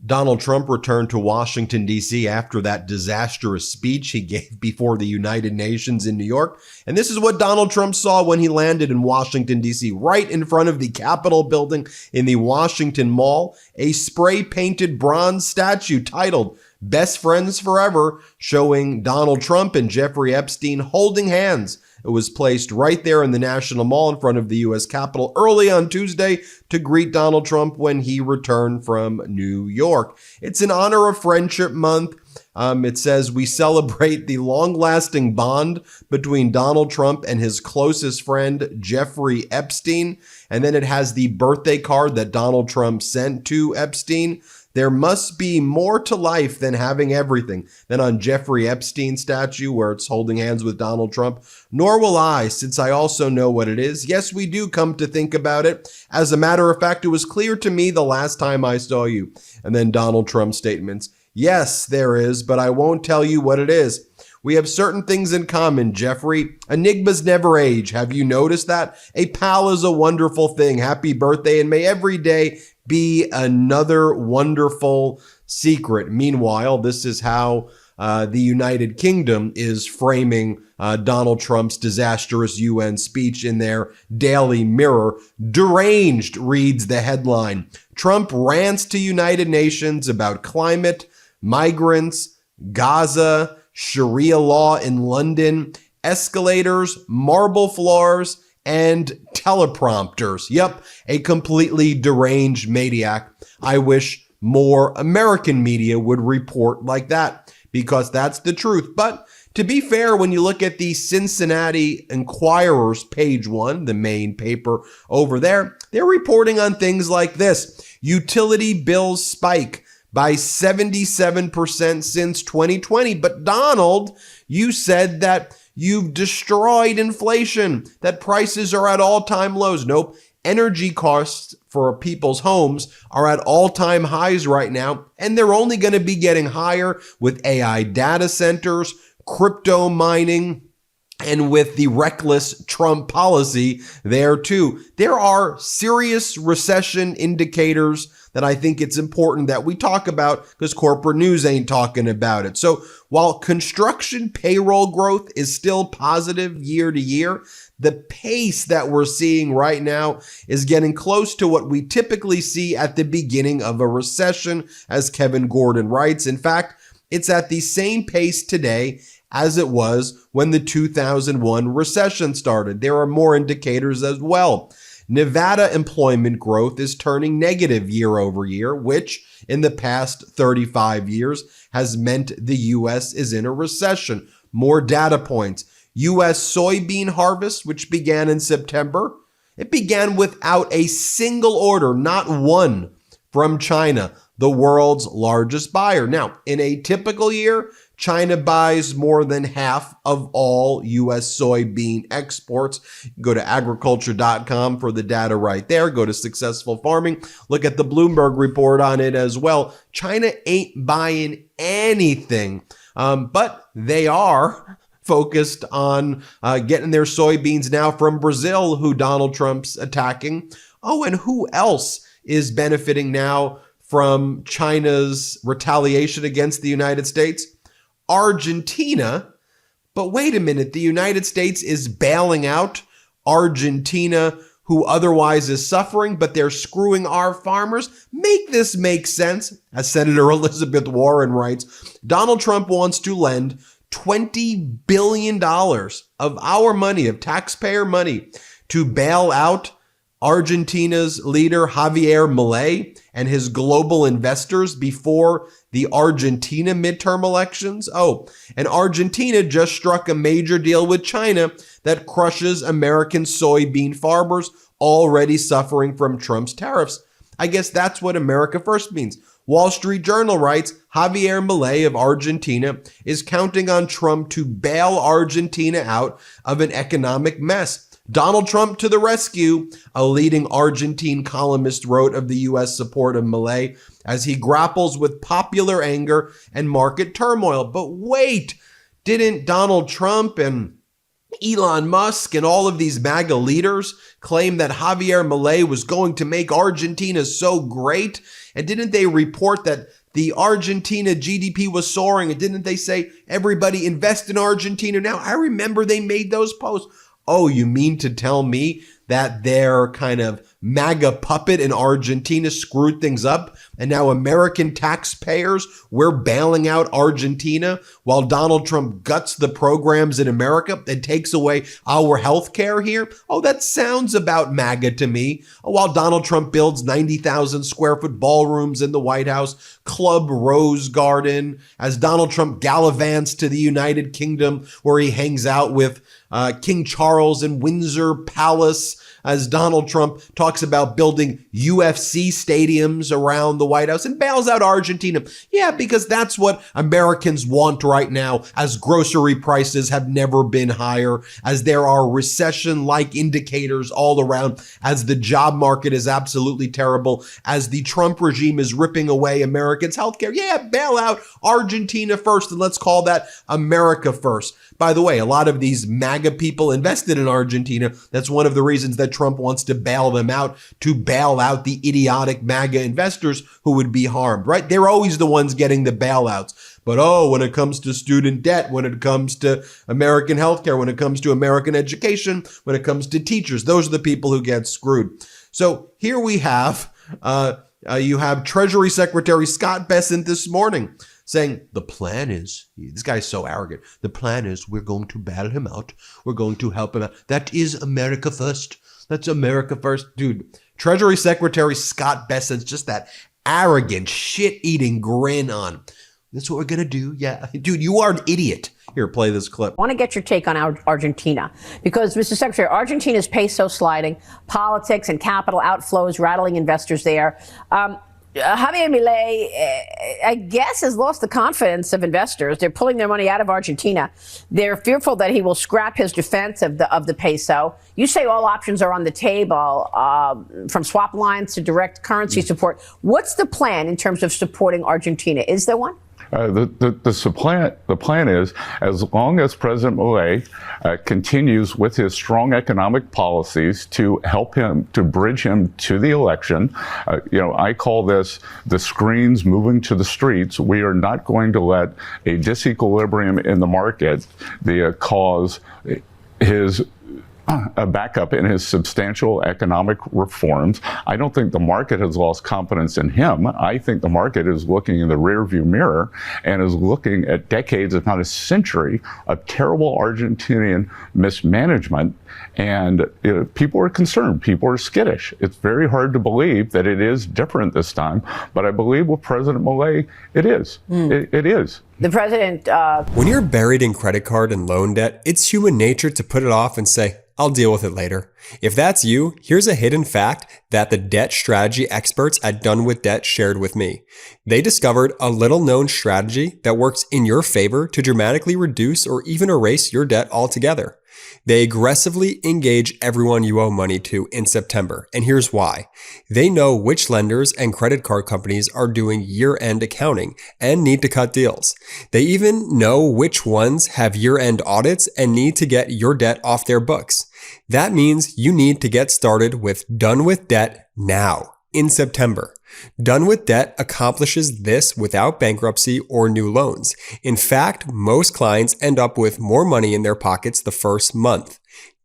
Donald Trump returned to Washington, D.C. after that disastrous speech he gave before the United Nations in New York. And this is what Donald Trump saw when he landed in Washington, D.C., right in front of the Capitol building in the Washington Mall, a spray-painted bronze statue titled Best Friends Forever, showing Donald Trump and Jeffrey Epstein holding hands. It was placed right there in the National Mall in front of the U.S. Capitol early on Tuesday to greet Donald Trump when he returned from New York. It's in honor of Friendship Month. It says we celebrate the long-lasting bond between Donald Trump and his closest friend, Jeffrey Epstein. And then it has the birthday card that Donald Trump sent to Epstein. There must be more to life than having everything. Then on Jeffrey Epstein's statue where it's holding hands with Donald Trump, nor will I, since I also know what it is. Yes, we do come to think about it. As a matter of fact, it was clear to me the last time I saw you. And then Donald Trump's statements. Yes, there is, but I won't tell you what it is. We have certain things in common, Jeffrey. Enigmas never age. Have you noticed that? A pal is a wonderful thing. Happy birthday, and may every day be another wonderful secret. Meanwhile, this is how the United Kingdom is framing Donald Trump's disastrous UN speech in their Daily Mirror. Deranged, reads the headline. Trump rants to United Nations about climate, migrants, Gaza, Sharia law in London, escalators, marble floors, and teleprompters. Yep, a completely deranged maniac. I wish more American media would report like that, because that's the truth. But to be fair, when you look at the Cincinnati Enquirer's page 1, the main paper over there, they're reporting on things like this. Utility bills spike by 77% since 2020. But Donald, you said that you've destroyed inflation, that prices are at all-time lows. Nope. Energy costs for people's homes are at all-time highs right now, and they're only going to be getting higher with AI data centers, crypto mining, and with the reckless Trump policy there too. There are serious recession indicators that I think it's important that we talk about because corporate news ain't talking about it. So while construction payroll growth is still positive year to year, the pace that we're seeing right now is getting close to what we typically see at the beginning of a recession, as Kevin Gordon writes. In fact, it's at the same pace today as it was when the 2001 recession started. There are more indicators as well. Nevada employment growth is turning negative year over year, which in the past 35 years has meant the U.S. is in a recession. More data points. U.S. soybean harvest, which began in September, it began without a single order, not one, from China, the world's largest buyer. Now, in a typical year, China buys more than half of all U.S. soybean exports. Go to agriculture.com for the data right there. Go to Successful Farming. Look at the Bloomberg report on it as well. China ain't buying anything, but they are focused on getting their soybeans now from Brazil, who Donald Trump's attacking. Oh, and who else is benefiting now from China's retaliation against the United States? Argentina. But wait a minute, the United States is bailing out Argentina, who otherwise is suffering, but they're screwing our farmers. Make this make sense. As Senator Elizabeth Warren writes, Donald Trump wants to lend $20 billion of our money, of taxpayer money, to bail out Argentina's leader, Javier Milei, and his global investors before the Argentina midterm elections. Oh, and Argentina just struck a major deal with China that crushes American soybean farmers already suffering from Trump's tariffs. I guess that's what America First means. Wall Street Journal writes, Javier Milei of Argentina is counting on Trump to bail Argentina out of an economic mess. Donald Trump to the rescue, a leading Argentine columnist wrote of the U.S. support of Milei as he grapples with popular anger and market turmoil. But wait, didn't Donald Trump and Elon Musk and all of these MAGA leaders claim that Javier Milei was going to make Argentina so great And didn't they report that the Argentina GDP was soaring? And didn't they say everybody invest in Argentina now? I remember they made those posts. Oh, you mean to tell me that their kind of MAGA puppet in Argentina screwed things up, and now American taxpayers, we're bailing out Argentina while Donald Trump guts the programs in America and takes away our health care here? Oh, that sounds about MAGA to me. While Donald Trump builds 90,000 square foot ballrooms in the White House, Club Rose Garden, as Donald Trump gallivants to the United Kingdom where he hangs out with King Charles in Windsor Palace, as Donald Trump talks about building UFC stadiums around the White House and bails out Argentina. Yeah, because that's what Americans want right now, as grocery prices have never been higher, as there are recession-like indicators all around, as the job market is absolutely terrible, as the Trump regime is ripping away Americans' healthcare. Yeah, bail out Argentina first, and let's call that America first. By the way, a lot of these MAGA people invested in Argentina. That's one of the reasons that Trump wants to bail them out, to bail out the idiotic MAGA investors who would be harmed, right? They're always the ones getting the bailouts. But when it comes to student debt, when it comes to American healthcare, when it comes to American education, when it comes to teachers, those are the people who get screwed. So here we have, you have Treasury Secretary Scott Bessent this morning saying the plan is, this guy's so arrogant, the plan is we're going to bail him out. We're going to help him out. That is America first. That's America first. Dude, Treasury Secretary Scott Bessent's just that arrogant, shit-eating grin on. That's what we're going to do. Yeah. Dude, you are an idiot. Here, play this clip. I want to get your take on Argentina because, Mr. Secretary, Argentina's peso sliding, politics and capital outflows rattling investors there. Javier Milei, I guess, has lost the confidence of investors. They're pulling their money out of Argentina. They're fearful that he will scrap his defense of the peso. You say all options are on the table, from swap lines to direct currency support. What's the plan in terms of supporting Argentina? Is there one? The plan is, as long as President Milei continues with his strong economic policies to help him, to bridge him to the election, I call this the screens moving to the streets. We are not going to let a disequilibrium in the market cause his a backup in his substantial economic reforms. I don't think the market has lost confidence in him. I think the market is looking in the rearview mirror and is looking at decades, if not a century, of terrible Argentinian mismanagement. And people are concerned. People are skittish. It's very hard to believe that it is different this time. But I believe with President Milei, it is. It is. The president... When you're buried in credit card and loan debt, it's human nature to put it off and say, I'll deal with it later. If that's you, here's a hidden fact that the debt strategy experts at Done With Debt shared with me. They discovered a little known strategy that works in your favor to dramatically reduce or even erase your debt altogether. They aggressively engage everyone you owe money to in September, and here's why. They know which lenders and credit card companies are doing year-end accounting and need to cut deals. They even know which ones have year-end audits and need to get your debt off their books. That means you need to get started with Done With Debt now, in September. Done With Debt accomplishes this without bankruptcy or new loans. In fact, most clients end up with more money in their pockets the first month.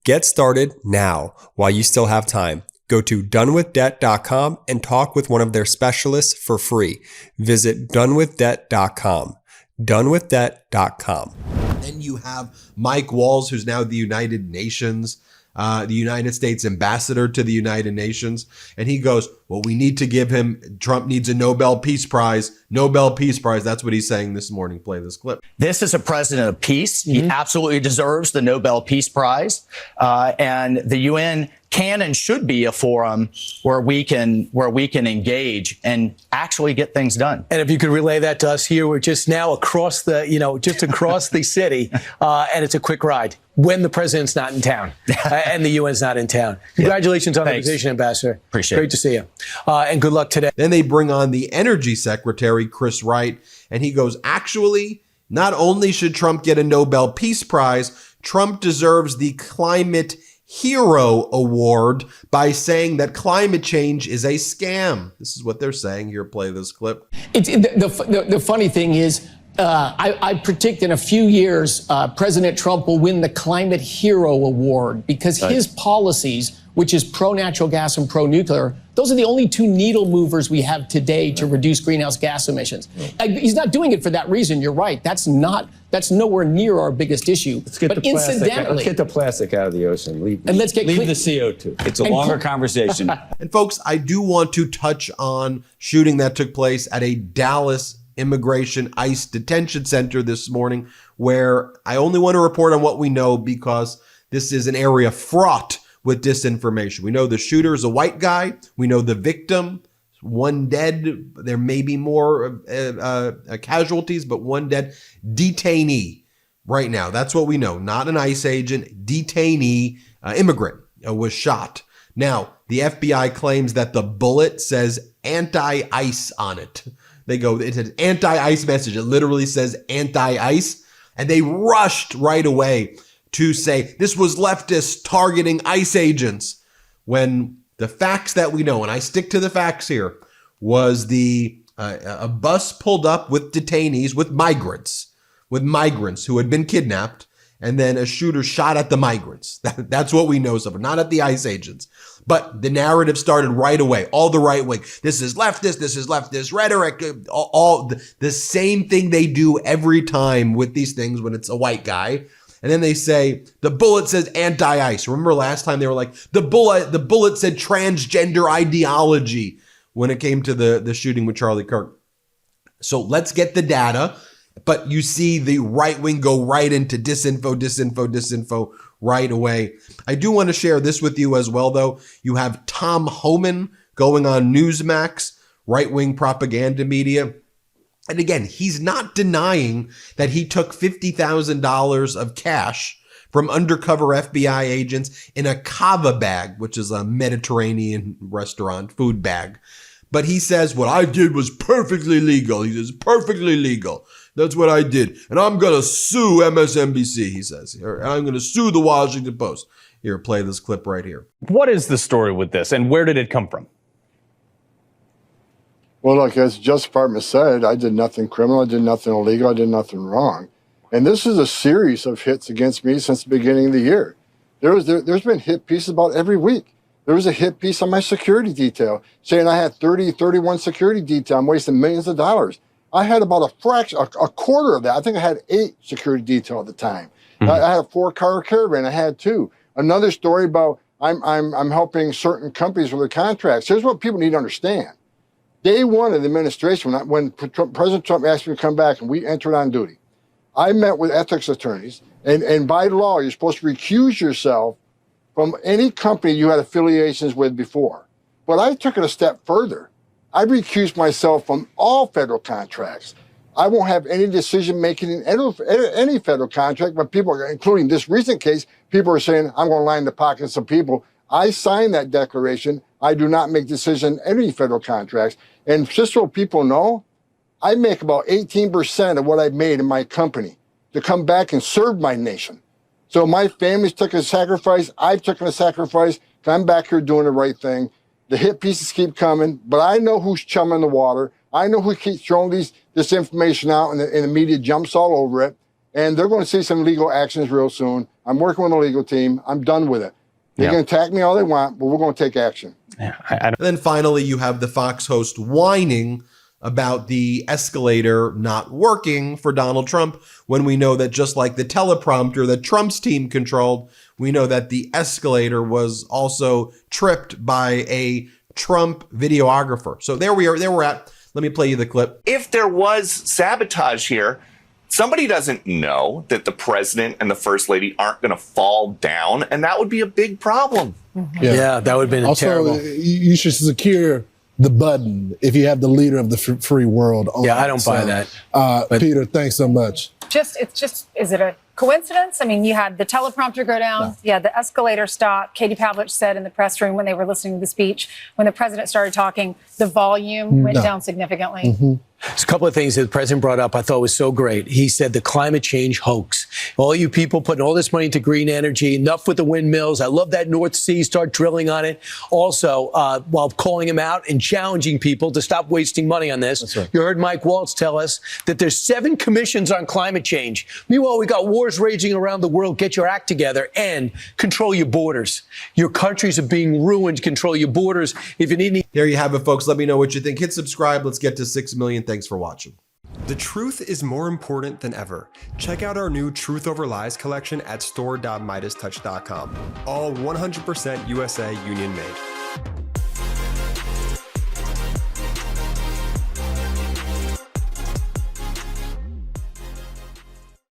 Get started now while you still have time. Go to donewithdebt.com and talk with one of their specialists for free. Visit donewithdebt.com. donewithdebt.com. Then you have Mike Walls, who's now the United Nations, the United States ambassador to the United Nations. And he goes, well, we need to give him, Trump needs a Nobel Peace Prize. Nobel Peace Prize. That's what he's saying this morning. Play this clip. This is a president of peace. He absolutely deserves the Nobel Peace Prize. And the UN can and should be a forum where we can engage and actually get things done. And if you could relay that to us here, we're just now across the, just across the city, and it's a quick ride when the president's not in town and the UN's not in town. Congratulations on the position, Ambassador. Appreciate it. Great to see you. And good luck today. Then they bring on the Energy Secretary, Chris Wright, and he goes, actually, not only should Trump get a Nobel Peace Prize, Trump deserves the Climate Hero Award by saying that climate change is a scam. This is what they're saying. Here, play this clip. The funny thing is, I predict in a few years, President Trump will win the Climate Hero Award because his policies, which is pro-natural gas and pro-nuclear, those are the only two needle movers we have today to reduce greenhouse gas emissions. He's not doing it for that reason. You're right. That's nowhere near our biggest issue. Let's get the plastic out of the ocean. Leave the CO2. It's a longer conversation. And folks, I do want to touch on shooting that took place at a Dallas Immigration ICE detention center this morning, where I only want to report on what we know because this is an area fraught with disinformation. We know the shooter is a white guy. We know the victim, one dead. There may be more casualties, but one dead. Detainee right now. That's what we know. Not an ICE agent. Detainee, immigrant was shot. Now, the FBI claims that the bullet says anti-ICE on it. It says anti-ICE message. It literally says anti-ICE. And they rushed right away to say this was leftists targeting ICE agents, when the facts that we know, and I stick to the facts here, was a bus pulled up with detainees, with migrants who had been kidnapped, and then a shooter shot at the migrants. That's what we know so far, not at the ICE agents. But the narrative started right away, all the right wing. This is leftist rhetoric, all the same thing they do every time with these things when it's a white guy. And then they say, the bullet says anti-ICE. Remember last time they were like, the bullet said transgender ideology when it came to the shooting with Charlie Kirk. So let's get the data. But you see the right wing go right into disinfo right away. I do want to share this with you as well, though. You have Tom Homan going on Newsmax, right-wing propaganda media. And again, he's not denying that he took $50,000 of cash from undercover FBI agents in a kava bag, which is a Mediterranean restaurant food bag. But he says, what I did was perfectly legal. He says, perfectly legal. That's what I did. And I'm going to sue MSNBC, he says. I'm going to sue the Washington Post. Here, play this clip right here. What is the story with this, and where did it come from? Well, look, as the Justice Department said, I did nothing criminal, I did nothing illegal, I did nothing wrong. And this is a series of hits against me since the beginning of the year. There's been hit pieces about every week. There was a hit piece on my security detail saying I had 31 security detail. I'm wasting millions of dollars. I had about a quarter of that. I think I had 8 security detail at the time. Mm-hmm. I had a 4-car caravan. I had 2. Another story about I'm helping certain companies with their contracts. Here's what people need to understand. Day one of the administration, when President Trump asked me to come back and we entered on duty, I met with ethics attorneys, and by law, you're supposed to recuse yourself from any company you had affiliations with before. But I took it a step further. I recused myself from all federal contracts. I won't have any decision-making in any federal contract, but people, including this recent case, people are saying, I'm going to line the pockets of people. I signed that declaration. I do not make decisions in any federal contracts. And just so people know, I make about 18% of what I've made in my company to come back and serve my nation. So my family's took a sacrifice. I've taken a sacrifice. I'm back here doing the right thing. The hit pieces keep coming, but I know who's chumming the water. I know who keeps throwing this information out, and the media jumps all over it. And they're going to see some legal actions real soon. I'm working with the legal team. I'm done with it. They can attack me all they want, but we're going to take action. Yeah, and then finally, you have the Fox host whining about the escalator not working for Donald Trump, when we know that just like the teleprompter that Trump's team controlled, we know that the escalator was also tripped by a Trump videographer. So there we are. There we're at. Let me play you the clip. If there was sabotage here, somebody doesn't know that the president and the first lady aren't going to fall down, and that would be a big problem. Mm-hmm. Yeah, that would have been terrible. You should secure the button if you have the leader of the free world on. Yeah, I don't buy that. Peter, thanks so much. Is it a coincidence? I mean, you had the teleprompter go down. No. Yeah, the escalator stopped. Katie Pavlich said in the press room when they were listening to the speech, when the president started talking, the volume went down significantly. Mm-hmm. There's a couple of things that the president brought up I thought was so great. He said the climate change hoax. All you people putting all this money into green energy, enough with the windmills. I love that North Sea, start drilling on it. Also, while calling him out and challenging people to stop wasting money on this. That's right. You heard Mike Waltz tell us that there's 7 commissions on climate change. Meanwhile, we got wars raging around the world. Get your act together and control your borders. Your countries are being ruined. Control your borders. If you need any. There you have it, folks. Let me know what you think. Hit subscribe. Let's get to 6 million. Thanks for watching. The truth is more important than ever. Check out our new Truth Over Lies collection at store.MeidasTouch.com. All 100% USA Union made.